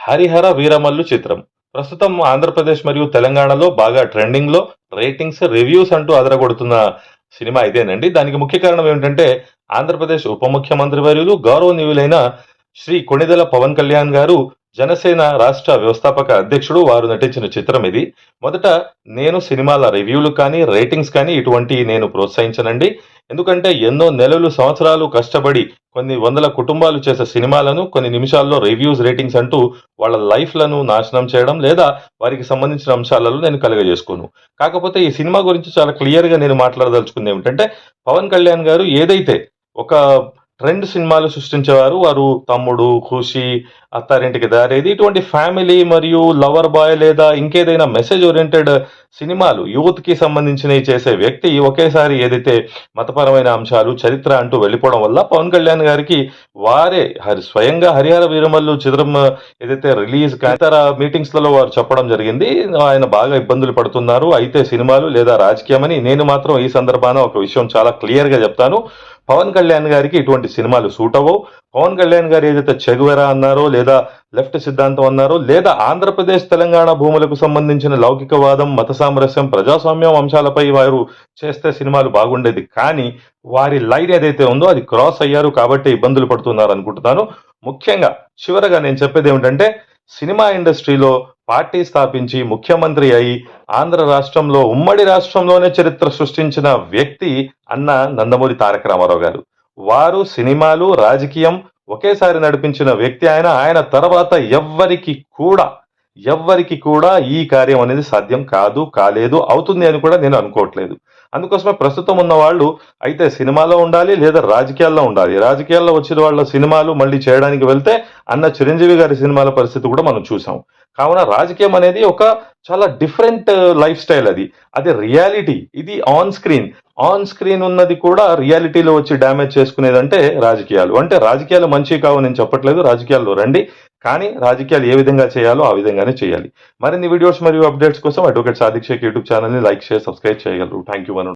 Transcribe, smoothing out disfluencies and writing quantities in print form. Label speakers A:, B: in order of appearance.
A: హరిహర వీరమల్లు చిత్రం ప్రస్తుతం ఆంధ్రప్రదేశ్ మరియు తెలంగాణలో బాగా ట్రెండింగ్ లో రేటింగ్స్ రివ్యూస్ అంటూ అదరగొడుతున్న సినిమా ఇదేనండి. దానికి ముఖ్య కారణం ఏమిటంటే ఆంధ్రప్రదేశ్ ఉప ముఖ్యమంత్రి వర్యులు గౌరవనీయులైన శ్రీ కొణిదెల పవన్ కళ్యాణ్ గారు, జనసేన రాష్ట్ర వ్యవస్థాపక అధ్యక్షుడు వారు నటించిన చిత్రం ఇది. మొదట నేను సినిమాల రివ్యూలు కానీ రేటింగ్స్ కానీ ఇటువంటి నేను ప్రోత్సహించనండి. ఎందుకంటే ఎన్నో నెలలు సంవత్సరాలు కష్టపడి కొన్ని వందల కుటుంబాలు చేసే సినిమాలను కొన్ని నిమిషాల్లో రివ్యూస్ రేటింగ్స్ అంటూ వాళ్ళ లైఫ్లను నాశనం చేయడం లేదా వారికి సంబంధించిన అంశాలలో నేను కలుగజేసుకోను. కాకపోతే ఈ సినిమా గురించి చాలా క్లియర్ గా నేను మాట్లాడదలుచుకుంది ఏమిటంటే పవన్ కళ్యాణ్ గారు ఏదైతే ఒక ట్రెండ్ సినిమాలు సృష్టించేవారు, వారు తమ్ముడు, ఖుషి, అత్తారింటికి దారేది ఇటువంటి ఫ్యామిలీ మరియు లవర్ బాయ్ లేదా ఇంకేదైనా మెసేజ్ ఓరియంటెడ్ సినిమాలు యూత్ కి సంబంధించినవి చేసే వ్యక్తి ఒకేసారి ఏదైతే మతపరమైన అంశాలు చరిత్ర అంటూ వెళ్ళిపోవడం వల్ల పవన్ కళ్యాణ్ గారికి వారే స్వయంగా హరిహర వీరమల్లు చిత్రం ఏదైతే రిలీజ్ ఇతర మీటింగ్స్ లలో వారు చెప్పడం జరిగింది. ఆయన బాగా ఇబ్బందులు పడుతున్నారు అయితే సినిమాలు లేదా రాజకీయం అని. నేను మాత్రం ఈ సందర్భాన ఒక విషయం చాలా క్లియర్ గా చెప్తాను. పవన్ కళ్యాణ్ గారికి ఇటువంటి సినిమాలు సూట్ అవ్వవు. పవన్ కళ్యాణ్ గారు ఏదైతే చెగువెరా అన్నారో లేదా లెఫ్ట్ సిద్ధాంతం అన్నారో లేదా ఆంధ్రప్రదేశ్ తెలంగాణ భూములకు సంబంధించిన లౌకికవాదం, మత సామరస్యం, ప్రజాస్వామ్యం అంశాలపై వారు చేస్తే సినిమాలు బాగుండేది. కానీ వారి లైన్ ఏదైతే ఉందో అది క్రాస్ అయ్యారు కాబట్టి ఇబ్బందులు పడుతున్నారు అనుకుంటున్నాను. ముఖ్యంగా చివరగా నేను చెప్పేది ఏమిటంటే సినిమా ఇండస్ట్రీలో పార్టీ స్థాపించి ముఖ్యమంత్రి అయి ఆంధ్ర రాష్ట్రంలో ఉమ్మడి రాష్ట్రంలోనే చరిత్ర సృష్టించిన వ్యక్తి అన్న నందమూరి తారక రామారావు గారు. వారు సినిమాలు రాజకీయం ఒకేసారి నడిపించిన వ్యక్తి ఆయన. ఆయన తర్వాత ఎవ్వరికి కూడా ఈ కార్యం అనేది సాధ్యం కాదు, కాలేదు, అవుతుంది అని కూడా నేను అనుకోవట్లేదు. అందుకోసమే ప్రస్తుతం ఉన్న వాళ్ళు అయితే సినిమాలో ఉండాలి లేదా రాజకీయాల్లో ఉండాలి. రాజకీయాల్లో వచ్చిన వాళ్ళ సినిమాలు మళ్ళీ చేయడానికి వెళ్తే అన్న చిరంజీవి గారి సినిమాల పరిస్థితి కూడా మనం చూసాం. కావున రాజకీయం అనేది ఒక చాలా డిఫరెంట్ లైఫ్ స్టైల్. అది రియాలిటీ. ఇది ఆన్ స్క్రీన్ ఉన్నది కూడా రియాలిటీలో వచ్చి డ్యామేజ్ చేసుకునేదంటే రాజకీయాలు. అంటే రాజకీయాలు మంచి కావు నేను చెప్పట్లేదు, రాజకీయాల్లో రండి, కానీ రాజకీయాలు ఏ విధంగా చేయాలో ఆ విధంగానే చేయాలి. మరిన్ని వీడియోస్ మరియు అప్డేట్స్ కోసం advocate Sadiq Shaikh YouTube channel ని లైక్, షేర్, సబ్స్క్రైబ్ చేయగలరు. Thank you.